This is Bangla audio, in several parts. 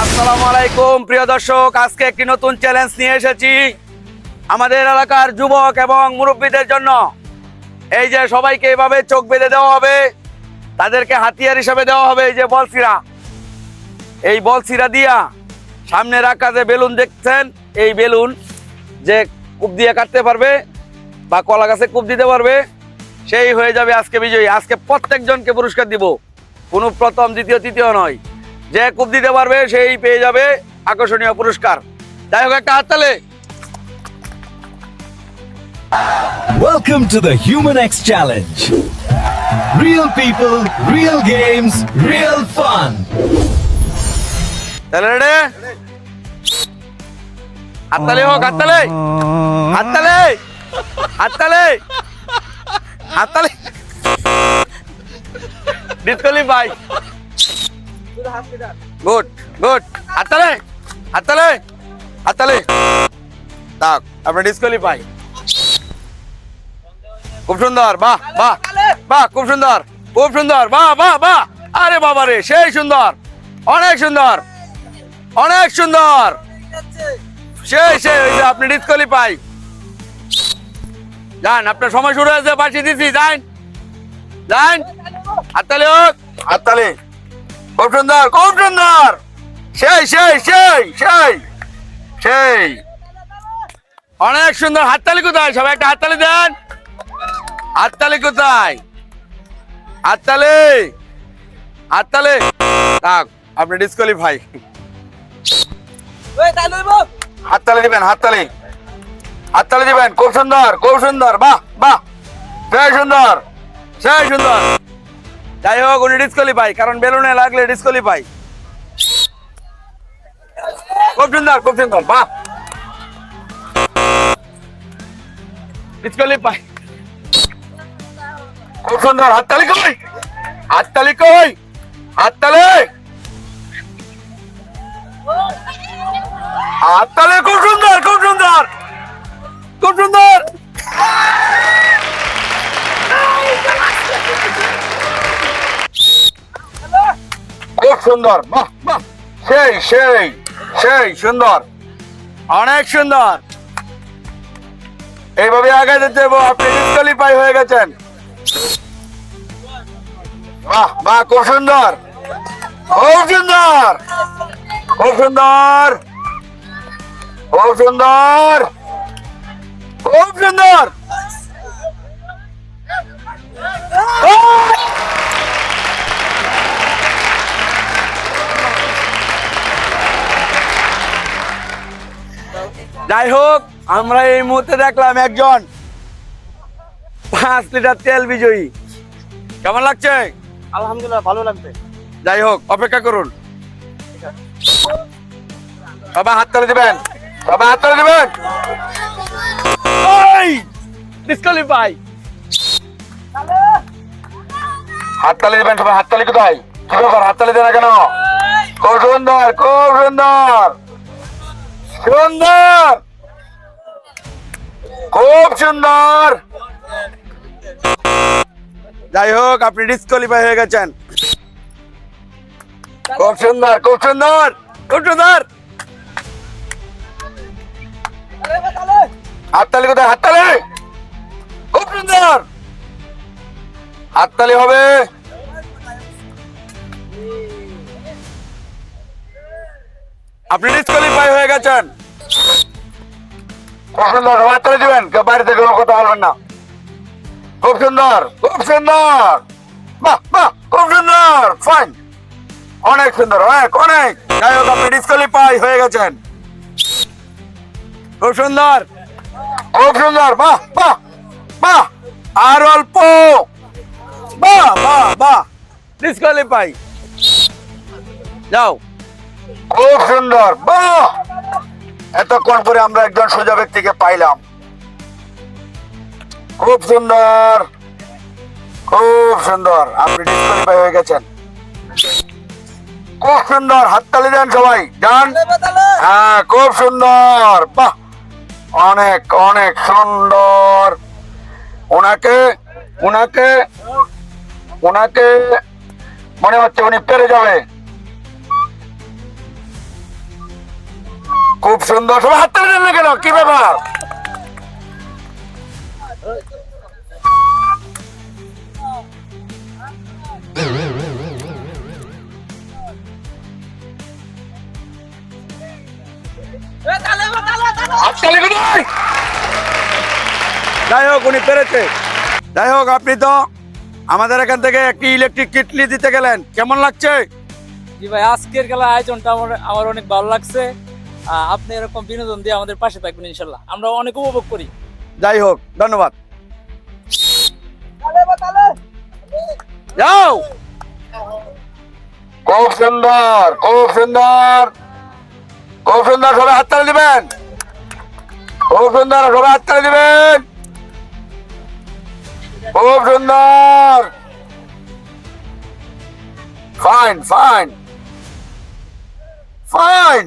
আসসালামু আলাইকুম প্রিয় দর্শক, আজকে একটি নতুন চ্যালেঞ্জ নিয়ে এসেছি আমাদের এলাকার যুবক এবং মুরব্বীদের জন্য। এই যে সবাইকে এভাবে চোখ বেঁধে দেওয়া হবে, তাদেরকে হাতিয়ার হিসেবে দেওয়া হবে এই যে বলসিরা। এই বলসিরা দিয়া সামনে রাখা যে বেলুন দেখছেন, এই বেলুন যে কূপ দিয়ে কাটতে পারবে বা কলা গাছে কূপ দিতে পারবে, সেই হয়ে যাবে আজকে বিজয়ী। আজকে প্রত্যেকজনকে পুরস্কার দিব, কোনো প্রথম দ্বিতীয় তৃতীয় নয়। যে কূপ দিতে পারবে সেই পেয়ে যাবে আকর্ষণীয় পুরস্কার। যাই হোক, একটা হাততালি। Welcome to the Human X Challenge. Real people, real games, real fun. তাহলে রেডি? হাততালি হোক, হাততালি, হাততালি, হাততালি, হাততালি। ডিসকোয়ালিফাই। গুড গুড, হাততালি, হাততালি, হাততালি। তাক, আপনি ডিসকোয়ালিফাই। খুব সুন্দর, বাহ বাহ বাহ, খুব সুন্দর, খুব সুন্দর, বাহ বাহ বাহ। আরে বাবা রে, সেই সুন্দর, অনেক সুন্দর, অনেক সুন্দর, সেই সেই। আপনি ডিসকোয়ালিফাই। যান, আপনার সময় শুরু হয়েছে, বাঁচিয়ে দিচ্ছি, যান যান। হাততালি হোক, হাততালি। খুব সুন্দর, খুব সুন্দর, সেই সেই সেই সেই সেই, অনেক সুন্দর। হাততালি কোথায়? সবাই একটা হাততালি দেন। হাততালি কোথায়? হাততালি, হাততালি। থাক, আপনি ডিসকোয়ালিফাই। হাততালি দিবেন, হাততালি, হাততালি দিবেন। খুব সুন্দর, খুব সুন্দর, বাহ বাহ, সেই সুন্দর, সেই সুন্দর। যাই হোক, উনি ডিসকোয়ালিফাই, কারণ বেলুনে লাগলে ডিসকোয়ালিফাই। খুব সুন্দর, খুব সুন্দর, বাহ, ডিসকোয়ালিফাই। খুব সুন্দর। হাততালি কই? হাততালি কই? হাততালি, হাততালি। খুব সুন্দর, খুব সুন্দর, খুব সুন্দর। খুব সুন্দর, বাহ বাহ, সেই সেই সেই সুন্দর, অনেক সুন্দর। এইভাবে আগে যেতে হবে। আপনি ডিসকোয়ালিফাই হয়ে গেছেন। বাহ বাহ, খুব সুন্দর, খুব সুন্দর, খুব সুন্দর, খুব সুন্দর, খুব সুন্দর। যাই হোক, আমরা এই মুহূর্তে দেখলাম একজন 5 লিটার তেল বিজয়ী। কেমন লাগছে? আলহামদুলিল্লাহ, ভালো লাগবে। যাই হোক, অপেক্ষা করুন। সবাই হাততালি দিবেন, সবাই হাততালি দিবেন। ডিসকোয়ালিফাই। হাততালি দিবেন সবাই। হাততালি কোথায়? কি ব্যাপার, হাততালি দেন না কেন? খুব সুন্দর, খুব সুন্দর, সুন্দর, খুব সুন্দর। যাই হোক, আপনি ডিসকোয়ালিফাই হয়ে গেছেন। খুব সুন্দর, খুব সুন্দর, খুব সুন্দর। হাততালি কোথায়? হাততালি, খুব সুন্দর, হাততালি হবে। আপনি ডিসকোয়ালিফাই হয়ে গেছেন। খুব সুন্দর, হাততালি দিবেন, কেউ বাইরে থেকে কোনো কথা বলবেন না। খুব সুন্দর, খুব সুন্দর, বাহ বাহ, খুব সুন্দর, ফাইন, অনেক সুন্দর, অনেক অনেক। যাই হোক, আপনি ডিসকোয়ালিফাই হয়ে গেছেন। খুব সুন্দর, খুব সুন্দর, বাহ বাহ বাহ, আর অল্প, বাহ বাহ বাহ, ডিসকোয়ালিফাই। যাও। খুব সুন্দর, বাহ। এতক্ষণ পরে আমরা একজন সোজা ব্যক্তিকে পাইলাম। খুব সুন্দর, খুব সুন্দর, আপনি ডিসকোয়ালিফাই হয়ে গেছেন। খুব সুন্দর, হাততালি দেন সবাই, যান। হ্যাঁ, খুব সুন্দর, বাহ, অনেক অনেক সুন্দর, ওনাকে ওনাকে ওনাকে মনে হচ্ছে উনি পেরে যাবে। খুব সুন্দর, সবাই হাত তালি দেন না কেন, কি ব্যাপার? হাততালি কোথায়? যাই হোক, উনি পেরেছে। যাই হোক, আপনি তো আমাদের এখান থেকে একটি ইলেকট্রিক কিটলি দিতে গেলেন, কেমন লাগছে? জি ভাই, আজকের খেলার আয়োজনটা আমার অনেক ভালো লাগছে। আপনি এরকম বিনোদন দিয়ে আমাদের পাশে থাকবেন ইনশাল্লাহ, আমরা অনেক উপভোগ করি। যাই হোক, ধন্যবাদ। যাও। খুব সুন্দর, খুব সুন্দর, খুব সুন্দর, সবাই হাততালি দিবেন। খুব সুন্দর, সবাই হাততালি দিবেন। খুব সুন্দর, ফাইন ফাইন ফাইন,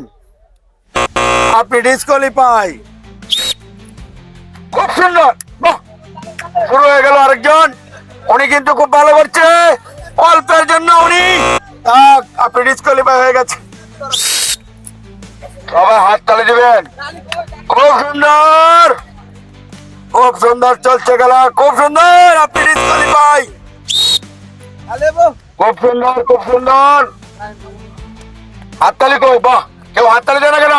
আপনি ডিসকোয়ালিফাই। খুব সুন্দর, বাহ, শুরু হয়ে গেল আরেকজন, উনি কিন্তু খুব ভালো করছে, অল্পের জন্য উনি আপনি ডিসকোয়ালিফাই হয়ে গেছে। সবাই হাত তালি দিবেন। খুব সুন্দর, খুব সুন্দর চলছে খেলা, খুব সুন্দর, আপনি ডিসকোয়ালিফাই। খুব সুন্দর, খুব সুন্দর, হাততালি কই? বাহ, কেউ হাততালি দেয় না কেন?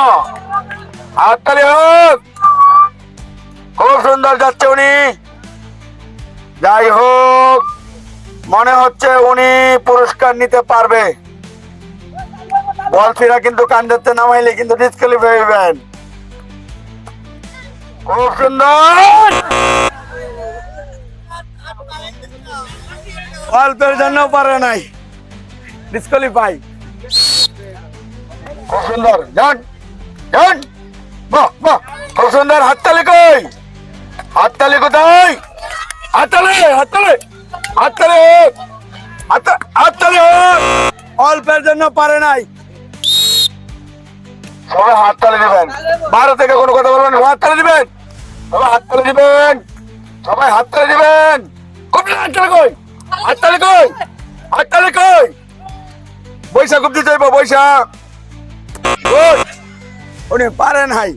হাততালি হোক। খুব সুন্দর যাচ্ছে উনি। যাই হোক, মনে হচ্ছে উনি পুরস্কার নিতে পারবে। বলছিরা কিন্তু কান্দাতে নামাইলে কিন্তু ডিসকোয়ালিফাই হইবেন। খুব সুন্দর, অল্পের জন্য পারে নাই, ডিসকোয়ালিফাই। খুব সুন্দর, যান যান, বাহ বাহ, খুব সুন্দর। হাততালি কই? হাততালি কোথায়? হাততালি, হাততালি, হাততালি হোক, হাততালি হোক। অল্পের জন্য পারে নাই। সবাই হাততালি দিবেন, বাইরে থেকে কোনো কথা বলবেন, হাততালি দিবেন, সবাই হাততালি দিবেন, সবাই হাততালি দিবেন। খুব হাততালি কই? হাততালি কই? হাততালি কই? বৈশা খুব দিতে চাইবো, বৈশা। উনি পারে নাই।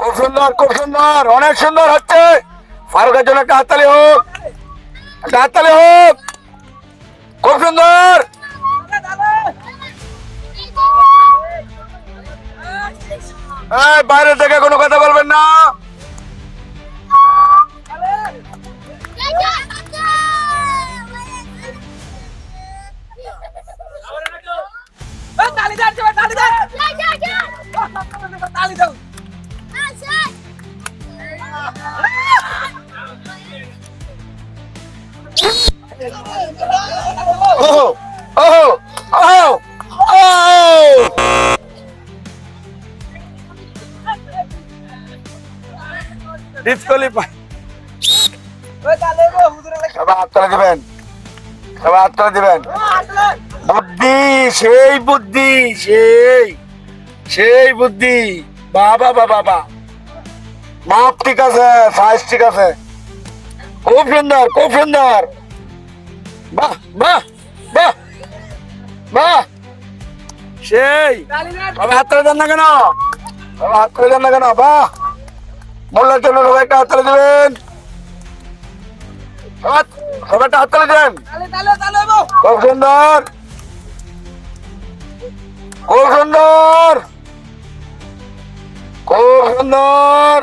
খুব সুন্দর, খুব সুন্দর, অনেক সুন্দর হচ্ছে। ফারুকের জন্য একটা হাততালি হোক, একটা হাততালি হোক। খুব সুন্দর। বাইরে থেকে কোনো কথা বলবেন না। Oh! Oh! Oh! Oh! Disqualify. সবাই হাততালি দিবেন, সবাই হাততালি দিবেন। বুদ্ধি, সেই বুদ্ধি, সেই সেই বুদ্ধি, বাবা বাবা বাবা, মাপ ঠিক আছে, সাইজ ঠিক আছে। খুব সুন্দর, খুব সুন্দর, বাহ বাহ বাহ বাহ, সেই। সবাই হাততালি দেন না কেন? সবাই হাততালি দেন না কেন? বাহ, মোল্লার জন্য সবাই একটা হাততালি দেবেন। সবাই একটা হাততালি দেন। খুব সুন্দর, খুব সুন্দর, খুব সুন্দর,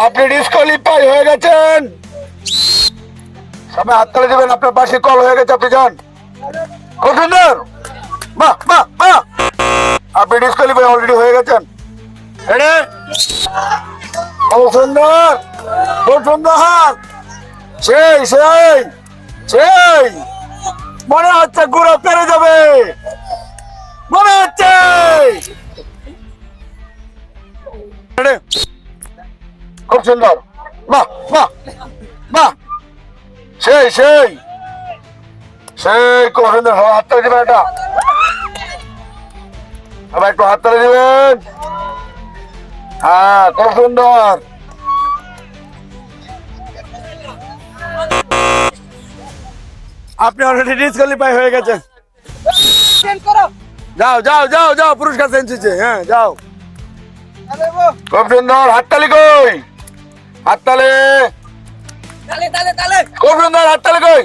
আপনি ডিসকোয়ালিফাই হয়ে গেছেন। সবাই হাততালি দেবেন, আপনার পাশে কল হয়ে গেছে, আপনি যান। খুব সুন্দর, বাহ বাহ বাহ, আপনি ডিসকোয়ালিফাই অলরেডি হয়ে গেছেন। খুব সুন্দর, খুব সুন্দর, সেই সেই সেই, মনে হচ্ছে গুঁড়ো পেরে যাবে, মনে হচ্ছে। খুব সুন্দর, বাহ বাহ বাহ, সেই সেই সেই, খুব সুন্দর। সবাই হাততালি দিবেন, এটা সবাই একটু হাততালি দিবেন। হ্যাঁ, খুব সুন্দর। আপনি অলরেডি ডিসকোয়ালিফাই হয়ে গেছেন। যাও যাও যাও যাও, পুরস্কার চেঞ্জ হয়েছে। হ্যাঁ যাও। খুব সুন্দর, হাততালি কই? হাততালি। খুব সুন্দর, হাততালি কই?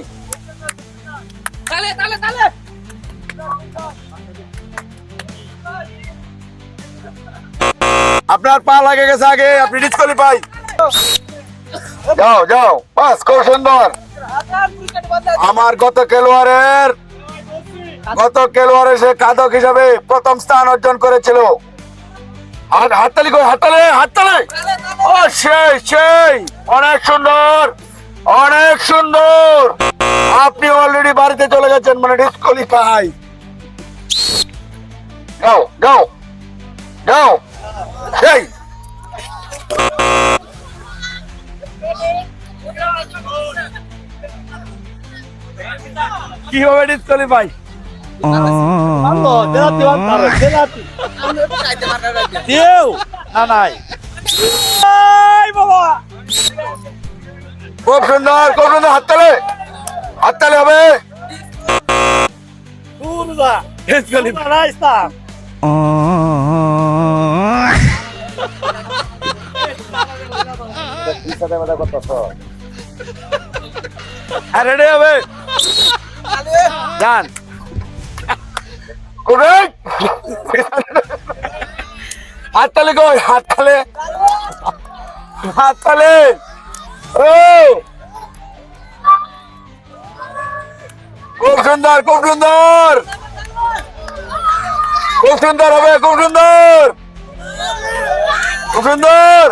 আপনার পা লাগে গেছে আগে, আপনি ডিসকোয়ালিফাই। যাও যাও, বাস, খুব সুন্দর। আমার গত খেলোয়াড়ের সে কাদক হিসাবে প্রথম স্থান অর্জন করেছিল। আর হাততালি কই? হাততালি, হাততালি। ও সেই সেই, অনেক সুন্দর, অনেক সুন্দর। আপনি অলরেডি বাড়িতে চলে গেছেন, মানে ডিসকোয়ালিফাই। যাও যাও যাও, সেই। কিভাবে ডিসকোয়ালিফাই? খুব সুন্দর, খুব সুন্দর, হাততালি, হাততালি হবে। রেডি হবে, যান। হাততালি কই? হাততালি, হাততালি। ও খুব সুন্দর, খুব সুন্দর, খুব সুন্দর হবে, খুব সুন্দর, খুব সুন্দর।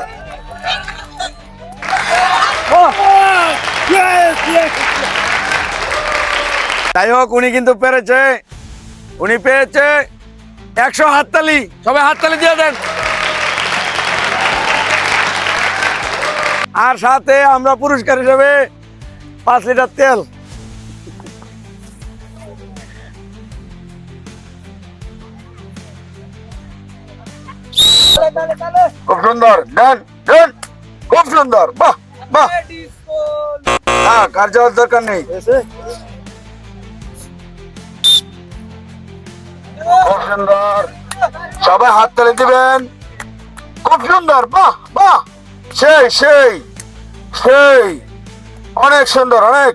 যাই হোক, উনি কিন্তু পেরেছে, উনি পেয়েছে 100 হাততালি। সবাই হাততালি দিয়ে দেন। আর সাথে আমরা পুরস্কার হিসেবে 5 লিটার তেল। খুব সুন্দর, দেন দেন, খুব সুন্দর, বাহ বাহ। হ্যাঁ, কার যাওয়ার দরকার নেই। খুব সুন্দর, সবাই হাততালি দিবেন। খুব সুন্দর, বাহ বাহ, সেই সেই সেই, অনেক সুন্দর, অনেক।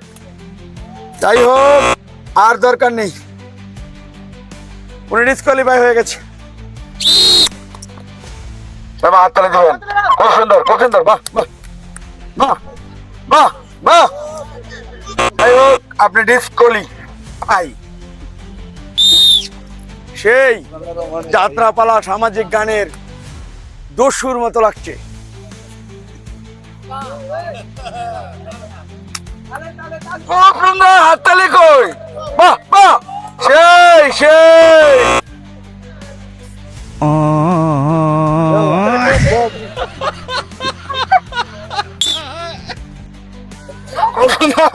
যাই হোক, আর দরকার নেই, উনি ডিসকোয়ালিফাই হয়ে গেছে। সবাই হাততালি দিবেন। খুব সুন্দর, খুব সুন্দর, বাহ বাহ বাহ বাহ বাহ। যাই হোক, আপনি ডিসকোয়ালিফাই। সেই যাত্রাপালা সামাজিক গানের দস্যুর মতো লাগছে। খুব সুন্দর, হাততালি কই? বাহ বাহ, সেই সেই। খুব সুন্দর।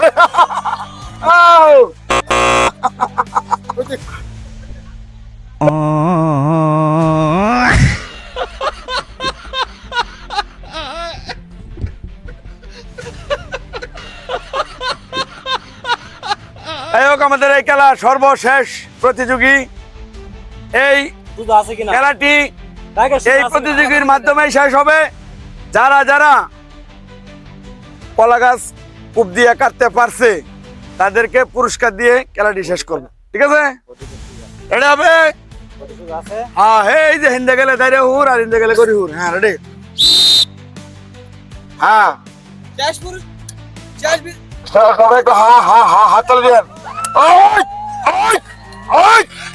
আমাদের এই খেলা সর্বশেষ প্রতিযোগী। এই খেলাটি এই প্রতিযোগীর মাধ্যমে শেষ হবে। যারা যারা কলা গাছ কূপ দিয়ে কাটতে পারছে তাদেরকে পুরস্কার দিয়ে খেলাটি শেষ করবো। ঠিক আছে, রেডি হবে? হ্যাঁ, এই যে হিন্দে গেলে দাঁড়িয়ে হুর আর হিন্দে গেলে করি হুর। হ্যাঁ, রেডি? হ্যাঁ, সবাই একটু হা হা হা হাততালি দেন।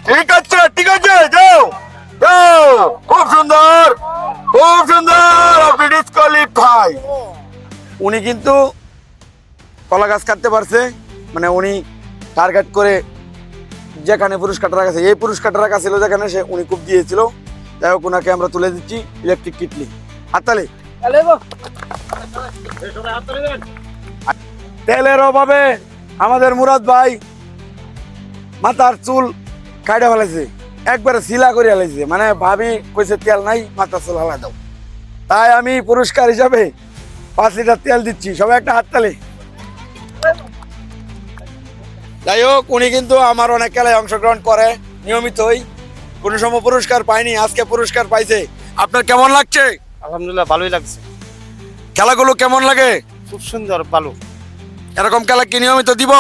ঠিক আছে, ঠিক আছে, যাও যাও। খুব সুন্দর, খুব সুন্দর, আপনি ডিসকোয়ালিফাই। উনি কিন্তু কলা গাছ কাটতে পারছে, মানে উনি টার্গেট করে যেখানে পুরস্কারটা রাখা আছে, এই পুরস্কারটা রাখা ছিল যেখানে, সে উনি কূপ দিয়েছিল। যাই হোক, ওনাকে আমরা তুলে দিচ্ছি ইলেকট্রিক কিটলি। হাততালি। তেলের অভাবে আমাদের মুরাদ ভাই মাথার চুল কাইটা ফেলাইছে, একবারে শিলা করে ফেলাইছে। মানে ভাবি কইছে তেল নাই, মাথার চুল হালা দাও। তাই আমি পুরস্কার হিসাবে 5 লিটার তেল দিচ্ছি, সবাই একটা হাততালি। যাই হোক, উনি কিন্তু আমার অনেক খেলায় অংশগ্রহণ করে নিয়মিতই, কোনো সময় পুরস্কার পাইনি, আজকে পুরস্কার পাইছে। আপনার কেমন লাগছে? আলহামদুলিল্লাহ ভালোই লাগছে, খেলাগুলো কেমন লাগে? খুব সুন্দর, ভালো। এরকম খেলা কি নিয়মিত দিব?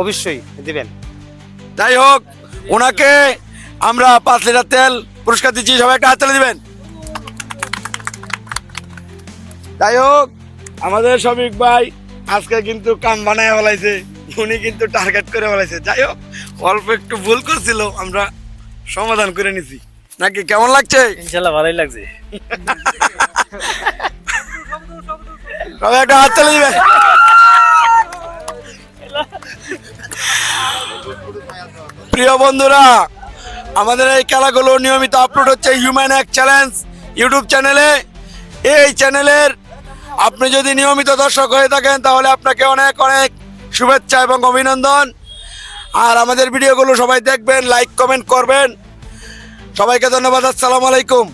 অবশ্যই দিবেন। যাই হোক, ওনাকে আমরা 5 লিটার তেল পুরস্কার দিচ্ছি, সবাই একটা হাততালি দিবেন। যাই হোক, আমাদের শফিক ভাই আজকে কিন্তু কাম বানায় ফেলাইছে, উনি কিন্তু টার্গেট করে ফেলাইছে। যাই হোক, অল্প একটু ভুল করছিল, আমরা সমাধান করে নিছি। নাকি কেমন লাগছে? ইনশাল্লাহ ভালোই লাগছে। সবাই একটা হাততালি দিবেন। প্রিয় বন্ধুরা, আমাদের এই খেলাগুলো নিয়মিত আপলোড হচ্ছে হিউম্যান এক্স চ্যালেঞ্জ ইউটিউব চ্যানেলে। এই চ্যানেলের আপনি যদি নিয়মিত দর্শক হয়ে থাকেন তাহলে আপনাকে অনেক অনেক শুভেচ্ছা এবং অভিনন্দন। আর আমাদের ভিডিওগুলো সবাই দেখবেন, লাইক কমেন্ট করবেন। সবাইকে ধন্যবাদ। আসসালামু আলাইকুম।